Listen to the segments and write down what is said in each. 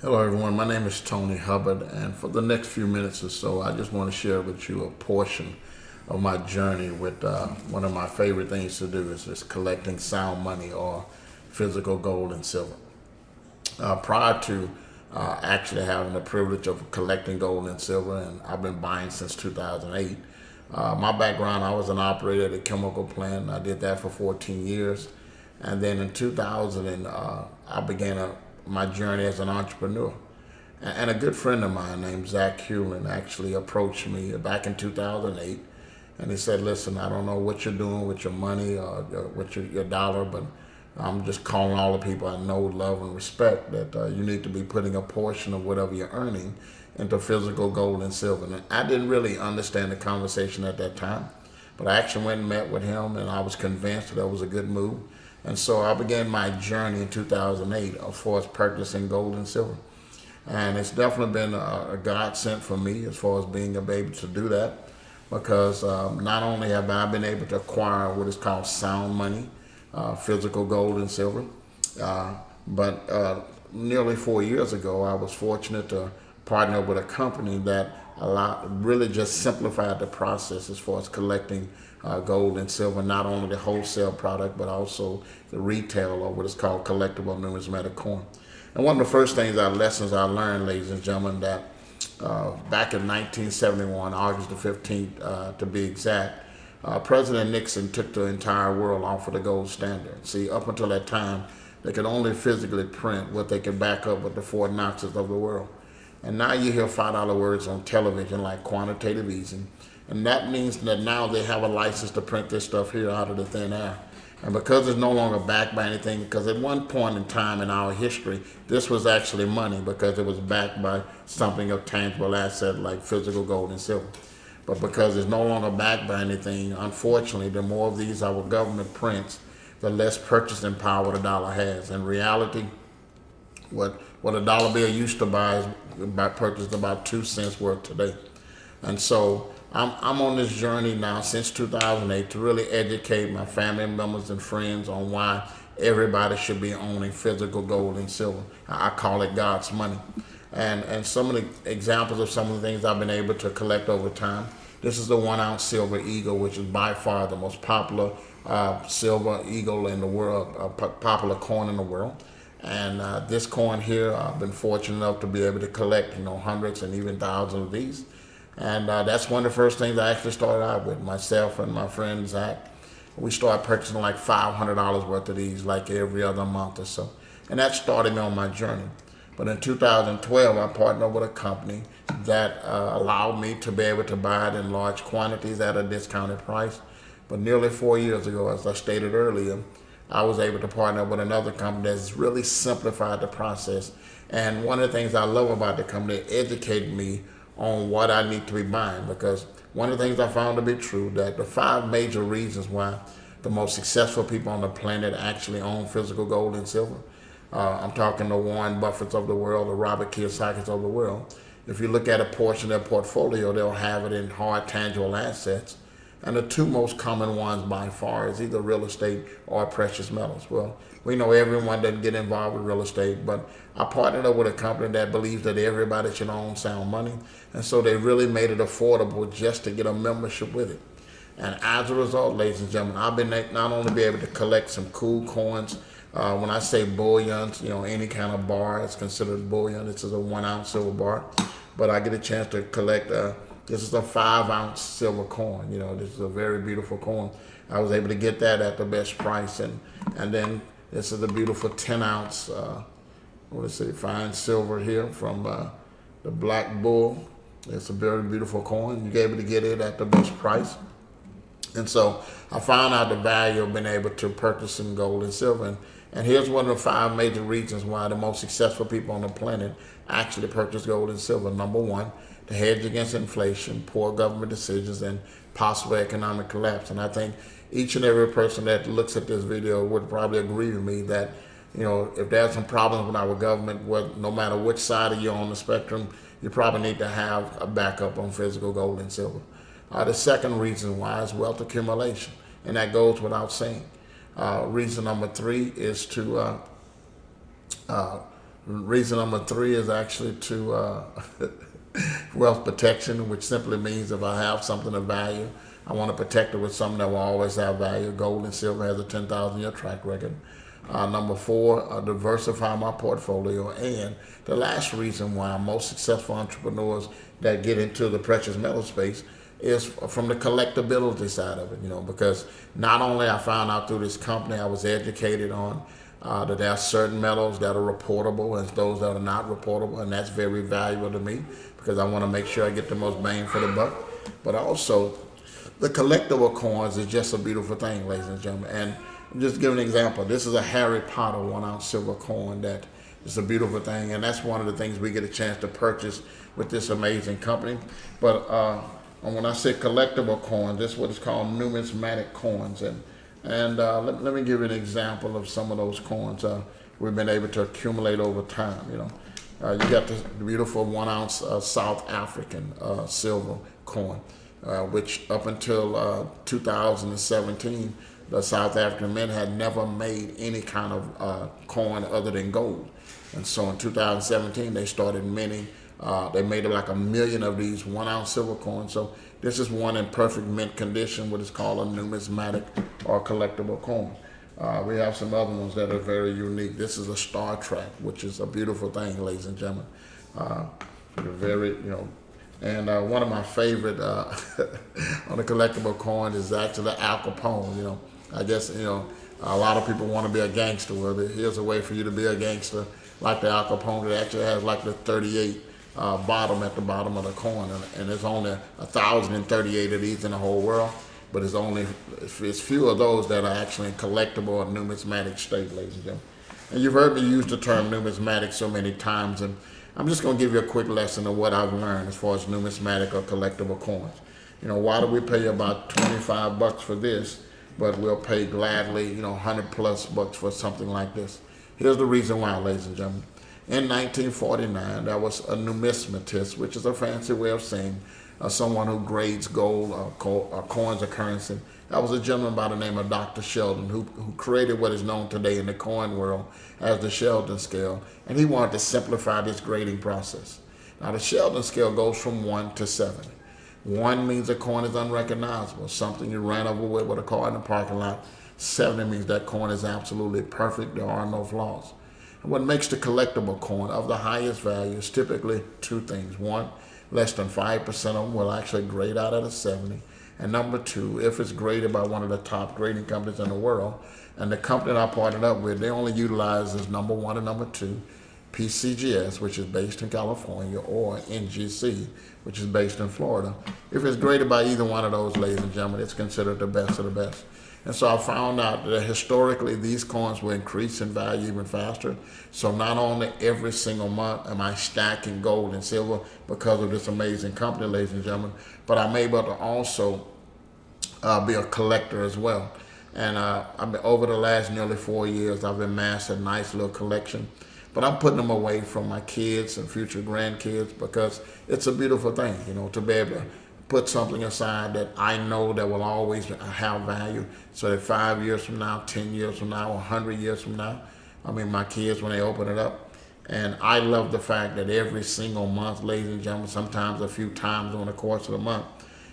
Hello everyone, my name is Tony Hubbard, and for the next few minutes or so I just want to share with you a portion of my journey with one of my favorite things to do is just collecting sound money or physical gold and silver. Prior to actually having the privilege of collecting gold and silver, and I've been buying since 2008. My background, I was an operator at a chemical plant. I did that for 14 years. And then in 2000, I began my journey as an entrepreneur. And a good friend of mine named Zach Hewlin actually approached me back in 2008. And he said, listen, I don't know what you're doing with your money or with your dollar, but I'm just calling all the people I know, love, and respect that you need to be putting a portion of whatever you're earning into physical gold and silver. And I didn't really understand the conversation at that time, but I actually went and met with him, and I was convinced that was a good move. And so I began my journey in 2008 of far as purchasing gold and silver. And it's definitely been a godsend for me as far as being able to do that, because not only have I been able to acquire what is called sound money, physical gold and silver, but nearly 4 years ago, I was fortunate to partner with a company that really just simplified the process as far as collecting gold and silver, not only the wholesale product, but also the retail, or what is called collectible numismatic coin. And one of the first lessons I learned, ladies and gentlemen, that back in 1971, August the 15th, to be exact, President Nixon took the entire world off of the gold standard. See, up until that time, they could only physically print what they could back up with the Fort Knoxes of the world. And now you hear $5 words on television like quantitative easing. And that means that now they have a license to print this stuff here out of the thin air. And because it's no longer backed by anything, because at one point in time in our history, this was actually money because it was backed by something of tangible asset like physical gold and silver. But because it's no longer backed by anything, unfortunately, the more of these our government prints, the less purchasing power the dollar has. In reality, what a dollar bill used to buy is purchased about 2 cents worth today. And so I'm on this journey now since 2008 to really educate my family members and friends on why everybody should be owning physical gold and silver. I call it God's money. And some of the examples of some of the things I've been able to collect over time. This is the 1 ounce silver eagle, which is by far the most popular silver eagle in the world, popular coin in the world. And this coin here, I've been fortunate enough to be able to collect, hundreds and even thousands of these. And that's one of the first things I actually started out with. Myself and my friend Zach, we started purchasing like $500 worth of these like every other month or so. And that started me on my journey. But in 2012, I partnered with a company that allowed me to be able to buy it in large quantities at a discounted price. But nearly 4 years ago, as I stated earlier, I was able to partner with another company that's really simplified the process. And one of the things I love about the company, it educated me on what I need to be buying, because one of the things I found to be true, that the 5 major reasons why the most successful people on the planet actually own physical gold and silver. I'm talking the Warren Buffetts of the world, the Robert Kiyosaki's of the world. If you look at a portion of their portfolio, they'll have it in hard tangible assets. And the 2 most common ones by far is either real estate or precious metals. Well, we know everyone doesn't get involved with real estate, but I partnered up with a company that believes that everybody should own sound money. And so they really made it affordable just to get a membership with it. And as a result, ladies and gentlemen, I've been not only be able to collect some cool coins. When I say bullions, any kind of bar is considered bullion. This is a 1 ounce silver bar. But I get a chance to collect this is a 5 ounce silver coin. This is a very beautiful coin. I was able to get that at the best price. And then this is a beautiful 10 ounce, fine silver here from the Black Bull. It's a very beautiful coin. You're able to get it at the best price. And so I found out the value of being able to purchase some gold and silver. And here's one of the 5 major reasons why the most successful people on the planet actually purchase gold and silver. Number 1, to hedge against inflation, poor government decisions, and possible economic collapse. And I think each and every person that looks at this video would probably agree with me that, if there's some problems with our government, no matter which side of you're on the spectrum, you probably need to have a backup on physical gold and silver. The second reason why is wealth accumulation, and that goes without saying. Reason number 3 is to Reason number three is actually to wealth protection, which simply means if I have something of value, I want to protect it with something that will always have value. Gold and silver has a 10,000-year track record. Number four, diversify my portfolio. And the last reason why most successful entrepreneurs that get into the precious metal space is from the collectability side of it, because not only I found out through this company, I was educated on that there are certain metals that are reportable and those that are not reportable, and that's very valuable to me because I want to make sure I get the most bang for the buck. But also, the collectible coins is just a beautiful thing, ladies and gentlemen. And just give an example. This is a Harry Potter 1-ounce silver coin that is a beautiful thing, and that's one of the things we get a chance to purchase with this amazing company. But when I say collectible coins, this is what is called numismatic coins, and let me give you an example of some of those coins we've been able to accumulate over time. You got this beautiful 1-ounce South African silver coin, which up until 2017, the South African men had never made any kind of coin other than gold. And so in 2017, they started minting. They made like 1 million of these 1-ounce silver coins. So this is one in perfect mint condition, what is called a numismatic or collectible coin. We have some other ones that are very unique. This is a Star Trek, which is a beautiful thing, ladies and gentlemen. Very, and one of my favorite on the collectible coin is actually Al Capone. I guess, a lot of people want to be a gangster. Well, here's a way for you to be a gangster, like the Al Capone. It actually has like the 38 bottom at the bottom of the coin, and there's only 1,038 of these in the whole world. But it's few of those that are actually in collectible or numismatic state, ladies and gentlemen. And you've heard me use the term numismatic so many times, and I'm just going to give you a quick lesson of what I've learned as far as numismatic or collectible coins. Why do we pay about $25 for this, but we'll pay gladly, 100 plus bucks for something like this? Here's the reason why, ladies and gentlemen. In 1949, there was a numismatist, which is a fancy way of saying someone who grades gold or coins or currency. That was a gentleman by the name of Dr. Sheldon who created what is known today in the coin world as the Sheldon scale, and he wanted to simplify this grading process. Now, the Sheldon scale goes from 1 to 70. 1 means a coin is unrecognizable, something you ran over with a car in the parking lot. 70 means that coin is absolutely perfect, there are no flaws. And what makes the collectible coin of the highest value is typically two things. One, less than 5% of them will actually grade out at a 70. And number two, if it's graded by one of the top grading companies in the world, and the company that I partnered up with, they only utilize as number 1 and number 2, PCGS, which is based in California, or NGC, which is based in Florida. If it's graded by either one of those, ladies and gentlemen, it's considered the best of the best. And so I found out that historically these coins will increase in value even faster. So not only every single month am I stacking gold and silver because of this amazing company, ladies and gentlemen, but I'm able to also be a collector as well. And over the last nearly 4 years, I've amassed a nice little collection. But I'm putting them away from my kids and future grandkids because it's a beautiful thing, to be able to put something aside that I know that will always have value, so that 5 years from now, 10 years from now, 100 years from now, my kids, when they open it up. And I love the fact that every single month, ladies and gentlemen, sometimes a few times during the course of the month,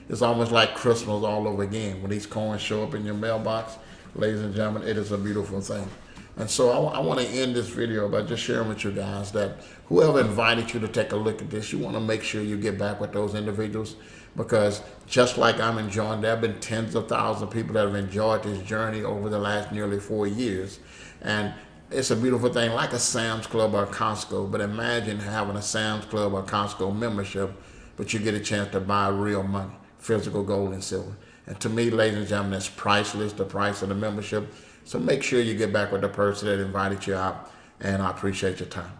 it's almost like Christmas all over again. When these coins show up in your mailbox, ladies and gentlemen, it is a beautiful thing. And so I want to end this video by just sharing with you guys that whoever invited you to take a look at this, you want to make sure you get back with those individuals, because just like I'm enjoying, there have been tens of thousands of people that have enjoyed this journey over the last nearly 4 years. And it's a beautiful thing, like a Sam's Club or a Costco, but imagine having a Sam's Club or Costco membership, but you get a chance to buy real money, physical gold and silver. And to me, ladies and gentlemen, that's priceless, the price of the membership. So make sure you get back with the person that invited you out, and I appreciate your time.